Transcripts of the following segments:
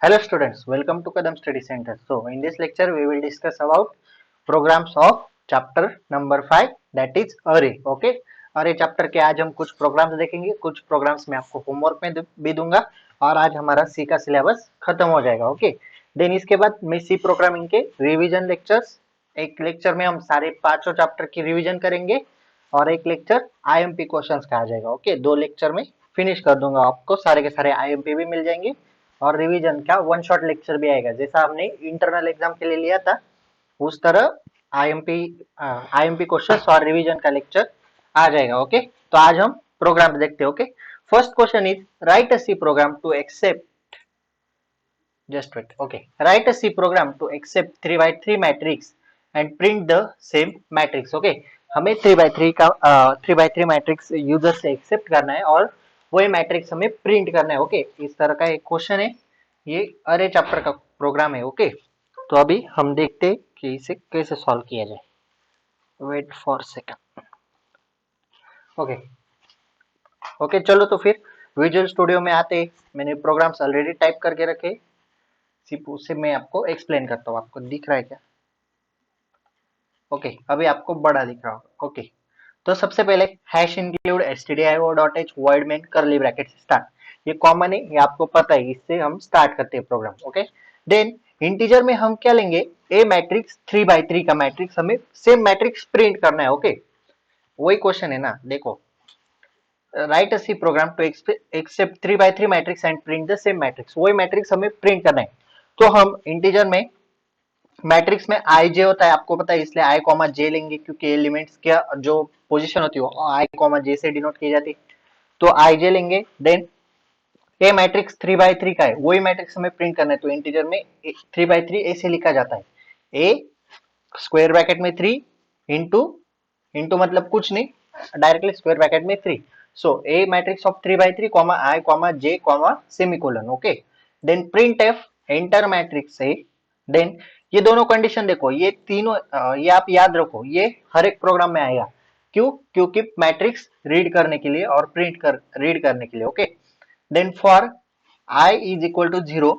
Hello students, welcome to Kadam Study Center. So in this lecture we will discuss about programs of chapter number 5 that is array. Okay, array chapter के आज हम कुछ programmes देखेंगे, कुछ programmes मैं आपको homework में भी दूंगा और आज हमारा सी का सिलेबस खत्म हो जाएगा. ओके, देन इसके बाद मैं सी प्रोग्रामिंग के रिवीजन लेक्चर्स, एक लेक्चर में हम सारे पांचों चैप्टर की रिवीजन करेंगे और एक लेक्चर आईएमपी क्वेश्चंस का आ जाएगा. ओके, दो लेक्चर में फिनिश कर दूंगा, आपको सारे के सारे आईएमपी भी मिल जाएंगे और रिवीजन का वन शॉट लेक्चर भी आएगा. जैसा हमने इंटरनल एग्जाम के लिए लिया था उस तरह आईएमपी आईएमपी क्वेश्चंस और रिवीजन का लेक्चर आ जाएगा. ओके, तो आज हम प्रोग्राम देखते हैं. Okay, first question is write a C program to accept just wait. Okay, write a C program to accept 3 by 3 matrix and print the same matrix. Okay, हमें 3 by 3 का 3 by 3 matrix user से accept करना है और वही matrix हमें print करना है. ओके, इस तरह का एक क्वेश्चन है. ये अरे चैप्टर का प्रोग्राम है. ओके, तो अभी हम देखते हैं कि इसे कैसे सॉल्व किया जाए. Wait for second. Okay okay, चलो तो फिर विजुअल स्टूडियो में आते. मैंने प्रोग्राम्स ऑलरेडी टाइप करके रखे, सिर्फ उससे मैं आपको एक्सप्लेन करता हूँ. आपको दिख रहा है क्या? ओके, अभी आपको बड़ा दिख रहा होगा. ओके, तो सबसे पहले hash include stdio dot H void main करली ब्रैकेट से स्टार्ट. ये कॉमन है, ये आपको पता है, इससे हम स्टार्ट करते हैं प्रोग्राम. ओके, देन इंटीजर में हम क्या लेंगे, ए मैट्रिक्स 3 by 3 का मैट्रिक्स, हमें सेम मैट्रिक्स प्रिंट करना है. ओके, वही क्वेश्चन है ना. देखो, write a C program to accept 3 by 3 matrix and print the same matrix. वही मैट्रिक्स हमें प्रिंट करना है. तो हम इंटीजर में मैट्रिक्स में आई जे होता है, आपको पता है, इसलिए आई कॉमा जे लेंगे क्योंकि एलिमेंट्स का जो पोजीशन होती है वो आई कॉमा जे से डिनोट की जाती है. तो आई जे लेंगे. देन ए मैट्रिक्स 3 by 3 का है, वही मैट्रिक्स हमें प्रिंट करना है. तो इंटीजर में 3 by 3 ऐसे लिखा जाता है, ए स्क्वायर ब्रैकेट में 3 इंटू इंटू मतलब कुछ नहीं, डायरेक्टली स्क्वायर ब्रैकेट में 3. So a matrix of 3 by 3 comma i comma j comma semicolon. Okay, then print f enter matrix से. देन ये दोनों कंडीशन देखो, ये तीनों ये आप याद रखो, ये हर एक प्रोग्राम में आएगा. क्यों? क्योंकि मैट्रिक्स रीड करने के लिए और रीड करने के लिए. Okay, then for i is equal to 0,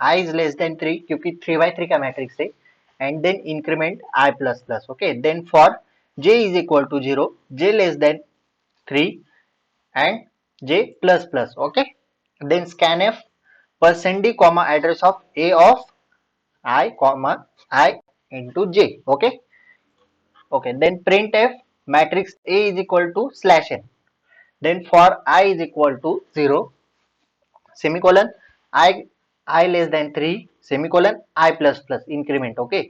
i is less than 3 क्योंकि 3 by 3 का मैट्रिक्स है, and then increment i plus plus. Okay, then for j is equal to 0, j less than 3 and j plus plus. Okay, then scanf percent d comma address of a of I comma I into j. Okay, okay, then printf matrix a is equal to slash n. Then for I is equal to 0 semicolon I less than 3 semicolon I plus plus increment. Okay,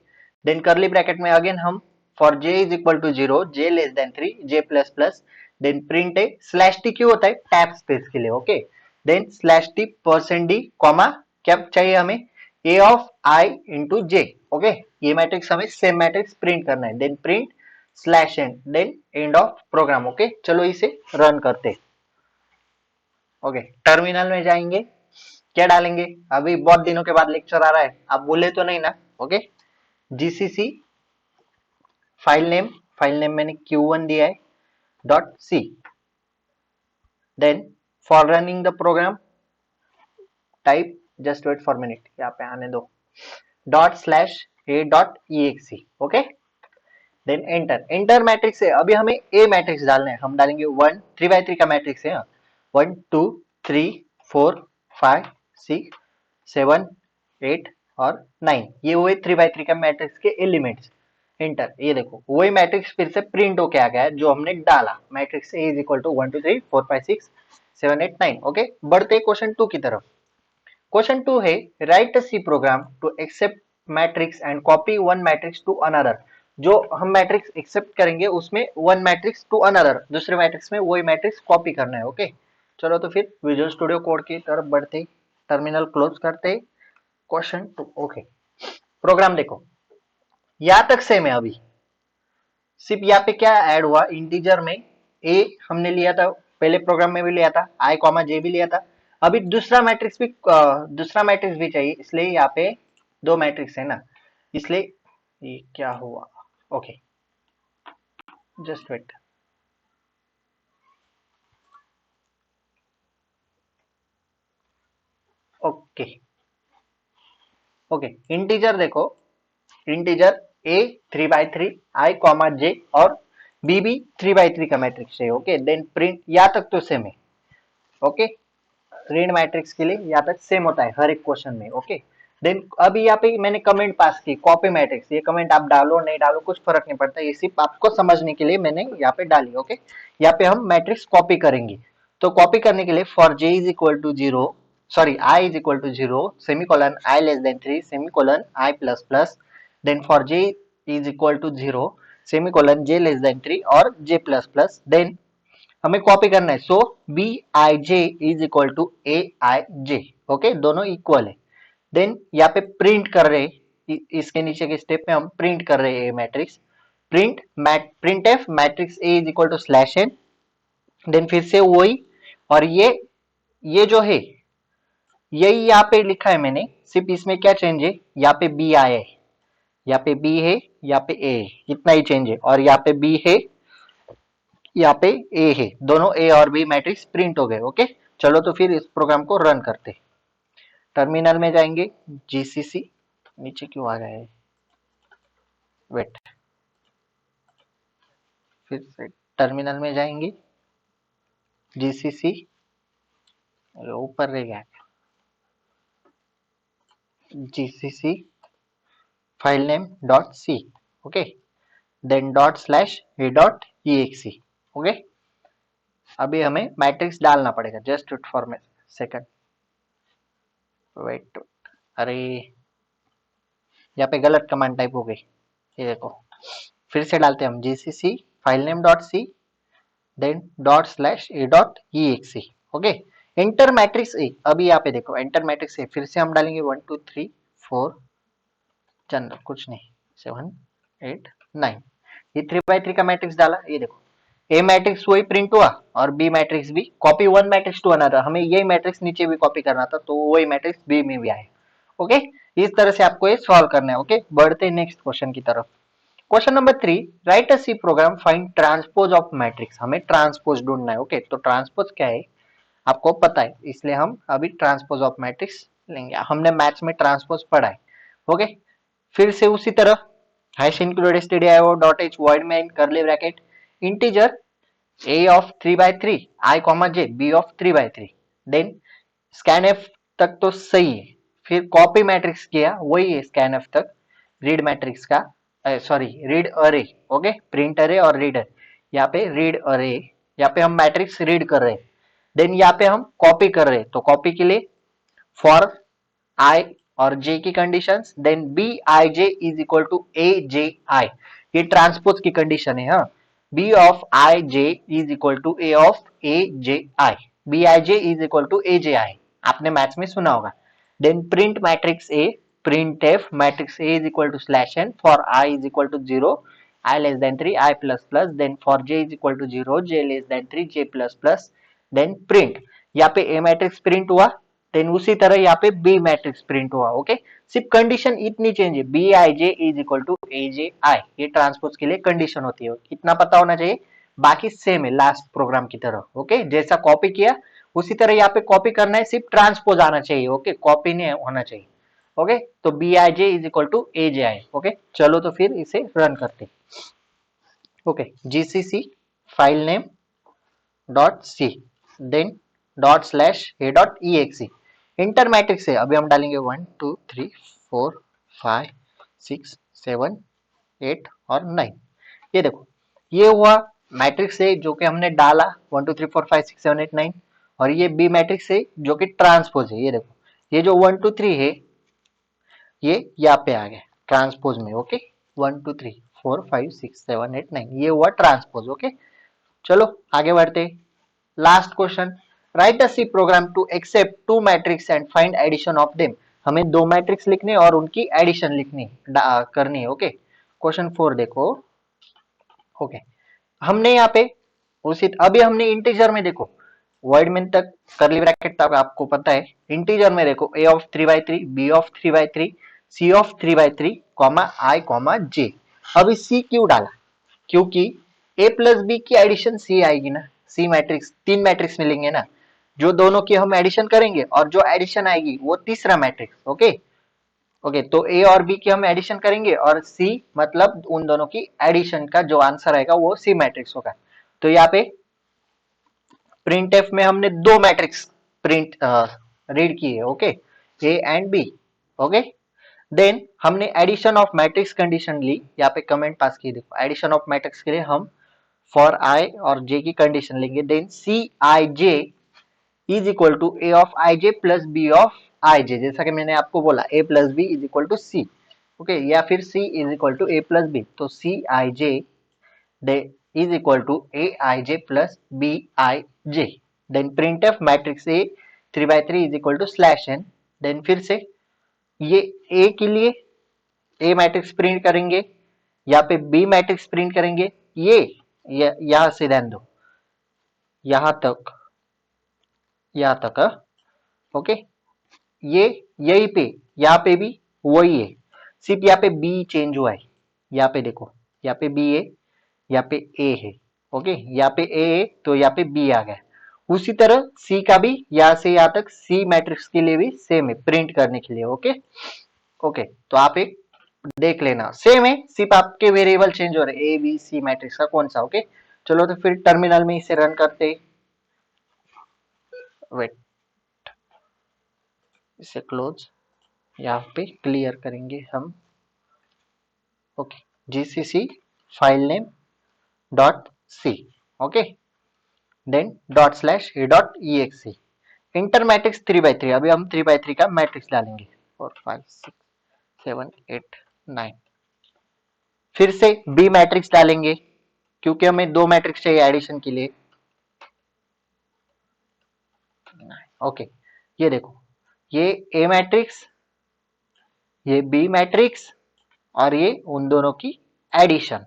then curly bracket में again हम for j is equal to 0, j less than 3, j plus plus, then print a slash t क्यों होता है, tab space के लिए. Okay, then slash T percent D comma क्या चाहिए हमें, a of I into j. Okay, ये matrix हमें सेम मैट्रिक्स प्रिंट करना है. Then print slash end, then end of program. Okay, चलो इसे रन करते. ओके, टर्मिनल में जाएंगे, क्या डालेंगे, अभी बहुत दिनों के बाद लेक्चर आ रहा है, आप बोले तो नहीं ना. ओके, जीसीसी फाइल नेम मैंने q1 दिया है dot C. Then for running the program type, just wait for minute, यहाँ पे आने दो, dot slash A dot E exe. Okay, then enter matrix है, अभी हमें ए मैट्रिक्स डालना है. हम डालेंगे 1 3 by 3 का मैट्रिक्स है, 1 2 3 4 5 6 7 8 और 9, ये हुए 3 by 3 का मैट्रिक्स के एलिमेंट्स. एंटर, ये देखो वही मैट्रिक्स फिर से प्रिंट होके आ गया है जो हमने डाला. Matrix A is equal to 1 2 3 4 5 6 7 8 9. Okay, बढ़ते क्वेश्चन 2 की तरफ. क्वेश्चन 2 है write a C program to accept matrix and copy one matrix to another. जो हम मैट्रिक्स एक्सेप्ट करेंगे उसमें वन मैट्रिक्स टू अनदर, दूसरे मैट्रिक्स में वही मैट्रिक्स कॉपी करना है. ओके, चलो तो फिर विजुअल स्टूडियो कोड की तरफ बढ़ते, टर्मिनल क्लोज करते. क्वेश्चन 2. ओके, प्रोग्राम देखो, यहां तक सेम है. अभी सिर्फ यहाँ पे क्या ऐड हुआ, इंटीजर में ए हमने लिया था, पहले प्रोग्राम में भी लिया था, आई कॉमा जे भी लिया था. अभी दूसरा मैट्रिक्स भी चाहिए, इसलिए यहाँ पे दो मैट्रिक्स है ना, इसलिए ये क्या हुआ. Okay, just wait. Okay, okay, integer देखो, integer a 3/3 i comma j और b भी 3/3 का मैट्रिक्स है। ओके, देन प्रिंट, यहाँ तक तो सेम है। ओके, रीड मैट्रिक्स के लिए यहाँ तक सेम होता है हर एक क्वेश्चन में। ओके, देन अभी यहाँ पे मैंने कमेंट पास की कॉपी मैट्रिक्स, ये कमेंट आप डालो नहीं डालो कुछ फर्क नहीं पड़ता, ये सिर्फ आपको समझने के लिए मैंने यहाँ पे डाली। ओके, यहाँ पे हम मैट्रिक्स कॉपी करेंगे, तो कॉपी करने के लिए for j is equal to 0, sorry i is equal to 0 semicolon i less than 3 semicolon i plus plus, then for j is equal to 0 semicolon j less than 3 और j plus plus, then हमें copy करना है। So b I J is equal to a i j. Okay, दोनों equal है। Then यहाँ पे print कर रहे, इसके नीचे के स्टेप में हम प्रिंट कर रहे हैं matrix, print F matrix A is equal to slash N, then फिर से वही, और ये जो है यही यहाँ पे लिखा है मैंने, सिर्फ इसमें क्या चेंज है, यहाँ पे बी आया है, यहाँ पे बी है, यहाँ पे ए है, इतना ही चेंज है, और यहाँ पे बी है, यहाँ पे ए है, दोनों ए और बी मैट्रिक्स प्रिंट हो गए। ओके, चलो तो फिर इस प्रोग्राम को रन करते, टर्मिनल में जाएंगे, जीसीसी, नीचे क्यों आ गया है, वेट, फिर से टर्मिनल में जाएंगे, जीसीसी, ऊपर रह गया, GCC file name dot C, okay, then dot slash A dot E okay, अभी हमें मैट्रिक्स डालना पड़ेगा, जस्ट फॉर सेकंड, वेट, अरे यहाँ पे गलत कमांड टाइप हो गई, ये देखो, फिर से डालते हैं हम GCC file name dot C, then dot slash A dot E okay, enter matrix A, अभी यहाँ पे देखो एंटर मैट्रिक्स ए, फिर से हम डालेंगे 1 2 3 4, जनरल कुछ नहीं, 7 8 9, ये 3/3 का मैट्रिक्स डाला, ये देखो ए मैट्रिक्स वही प्रिंट हुआ और बी मैट्रिक्स भी, कॉपी 1 मैट्रिक्स टू अनदर, हमें यही मैट्रिक्स नीचे भी कॉपी करना था, तो वही मैट्रिक्स बी में भी आए। ओके, इस तरह से आपको ये सॉल्व करना है। ओके, बढ़ते हैं नेक्स्ट क्वेश्चन की तरफ। Question number 3, write a C program find transpose of matrix, हमें ट्रांसपोज ढूंढना है। ओके, तो ट्रांसपोज क्या है आपको पता है, इसलिए हम अभी ट्रांसपोज ऑफ मैट्रिक्स लेंगे, हमने मैथ्स में ट्रांसपोज पढ़ा है। ओके, फिर से उसी तरह hash include stdio dot h void main curly bracket integer a of 3/3 i comma j b of 3/3, then scanf तक तो सही है, फिर कॉपी मैट्रिक्स किया वही है scanf तक, रीड मैट्रिक्स का, सॉरी रीड अरे, ओके, प्रिंट अरे और रीडर, यहाँ पे रीड अरे, यहाँ पे हम मैट्रिक्स रीड कर रहे हैं, देन यहाँ पे हम कॉपी कर रहे हैं, तो कॉपी के लिए फॉर आई और जे की conditions, then b I J is equal to A J i, ये ट्रांसपोज की कंडीशन है। हाँ, b of i J is equal to a of a J i, b I J is equal to A J i, आपने maths में सुना होगा। Then print matrix a, print F matrix A is equal to slash n for i is equal to 0 i less than 3 I plus plus, then for j is equal to 0 j less than 3 j plus plus, then print, यहाँ पे a matrix print हुआ, then उसी तरह यहाँ पे b matrix print हुआ। Okay, सिर्फ condition इतनी चेंज है, b I J is equal to A J i, ये ट्रांसपोज के लिए कंडीशन होती है, इतना पता होना चाहिए, बाकी सेम है लास्ट प्रोग्राम की तरह। ओके, जैसा कॉपी किया उसी तरह यहाँ पे कॉपी करना है, सिर्फ ट्रांसपोज आना चाहिए। ओके, कॉपी नहीं होना चाहिए। ओके, तो B I J is equal to A J I. Okay, चलो तो फिर इसे रन करते। Okay, GCC file name dot C, then dot slash A dot E enter matrix है, अभी हम डालेंगे 1 2 3 4 5 6 7 8 और 9, ये देखो ये हुआ मैट्रिक्स है जो कि हमने डाला 1 2 3 4 5 6 7 8 9, और ये बी मैट्रिक्स है जो कि ट्रांसपोज है, ये देखो ये जो 1 2 3 है ये यहाँ पे आ गया ट्रांसपोज में। ओके, 1 2 3 4 5 6 7 8 9, ये हुआ ट्रांसपोज। ओके, चलो आगे बढ़ते, last question, write a C program to accept two matrix and find addition of them, हमें दो मैट्रिक्स लिखने और उनकी एडिशन लिखनी करनी है। ओके, क्वेश्चन 4 देखो। ओके, हमने यहाँ पे उसी अभी हमने इंटीजर में देखो वर्ड में तक करली ब्रैकेट तक आपको पता है, इंटीजर में देखो a of 3/3 b of 3/3 c of 3/3 comma i comma j, अभी c क्यों डाला, क्योंकि a प्लस बी की एडिशन c आएगी ना, c मैट्रिक्स, तीन मैट्रिक्स मिलेंगे ना, जो दोनों की हम एडिशन करेंगे और जो एडिशन आएगी वो तीसरा मैट्रिक्स। ओके, ओके, तो ए और बी की हम एडिशन करेंगे और सी मतलब उन दोनों की एडिशन का जो आंसर आएगा वो सी मैट्रिक्स होगा। तो यहाँ पे प्रिंट एफ में हमने दो मैट्रिक्स प्रिंट रीड की है, okay, A and B. Okay, then हमने एडिशन ऑफ मैट्रिक्स कंडीशन ली, यहाँ पे कमेंट पास की, देखो एडिशन ऑफ मैट्रिक्स के लिए हम फॉर आई और जे की कंडीशन लेंगे, then c i J is equal to a of i j plus b of i j, जैसा कि मैंने आपको बोला a plus b is equal to c, okay, या फिर c is equal to a plus b, तो c i J is equal to a i j plus b I j. Then print F matrix a 3/3 is equal to slash N, then फिर से ये ए के लिए ए matrix print करेंगे, यहाँ पे b matrix print करेंगे, ये यहां से ध्यान दो, यहां तक, यहां तक, ओके, ये यही पे, यहाँ पे भी वही है, सिर्फ यहाँ पे बी चेंज हुआ है, यहाँ पे देखो, यहाँ पे बी है, यहाँ पे ए है, ओके, यहाँ पे ए है तो यहाँ पे बी आ गया। उसी तरह सी का भी यहाँ से यहाँ तक सी मैट्रिक्स के लिए भी सेम है प्रिंट करने के लिए, ओके। ओके, तो आप एक देख लेना, सेम है, सिर्फ आपके वेरिएबल चेंज हो रहे हैं, ए बी सी मैट्रिक्स का कौन सा, ओके। चलो तो फिर टर्मिनल में इसे रन करते, वेट, इसे क्लोज, यहाँ पे क्लियर करेंगे हम, okay, GCC file name dot C, okay, then dot slash A dot E X C, enter matrix 3/3, अभी हम 3/3 का मैट्रिक्स डालेंगे, 4 5 6 7 8 9, फिर से बी मैट्रिक्स डालेंगे क्योंकि हमें दो मैट्रिक्स चाहिए एडिशन के लिए, ओके, ये देखो, ये ए मैट्रिक्स, ये बी मैट्रिक्स और ये उन दोनों की addition,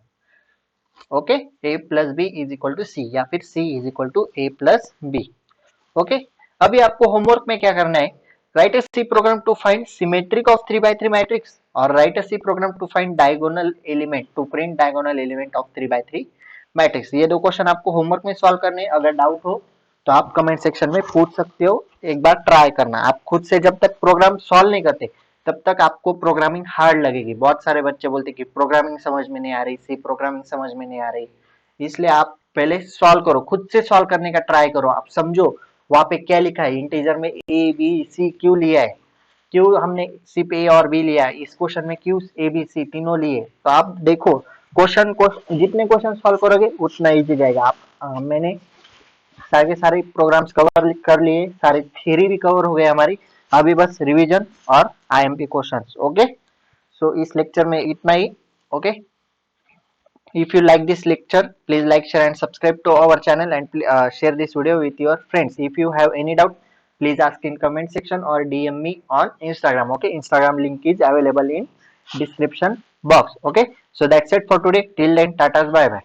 okay, a plus b is equal to c या फिर c is equal to a plus b, okay. अभी आपको होमवर्क में क्या करना है, write a C program to find symmetric of 3/3 matrix और write a C program to find diagonal element, to print diagonal element of 3/3 matrix. ये दो question आपको होमवर्क में सॉल्व करने हैं, अगर डाउट हो तो आप कमेंट सेक्शन में पूछ सकते हो, एक बार ट्राई करना। आप खुद से जब तक प्रोग्राम सॉल्व नहीं करते तब तक आपको प्रोग्रामिंग हार्ड लगेगी। बहुत सारे बच्चे बोलते कि प्रोग्रामिंग समझ में नहीं आ रही, सी प्रोग्रामिंग समझ में नहीं आ रही, इसलिए आप पहले सॉल्व करो, खुद से सॉल्व करने का ट्राई करो, आप समझो वहां पे क्या लिखा है, इंटीजर में ए बी सी क्यों लिया है, क्यों हमने सिर्फ ए और बी लिया है, इस क्वेश्चन में क्यों ए बी सी तीनों लिए, तो आप देखो क्वेश्चन को, जितने क्वेश्चन सॉल्व करोगे उतना इजी जाएगा। आप मैंने सारे सारे प्रोग्राम्स कवर कर लिए, सारी थ्योरी भी कवर हो गई हमारी, अभी बस रिवीजन और आईएमपी क्वेश्चंस, ओके। सो इस लेक्चर में इतना ही, okay. If you like this lecture, please like, share and subscribe to our channel and share this video with your friends. If you have any doubt, please ask in comment section or DM me on Instagram. Okay, Instagram link is available in description box. Okay, so that's it for today. Till then, tatas, bye bye.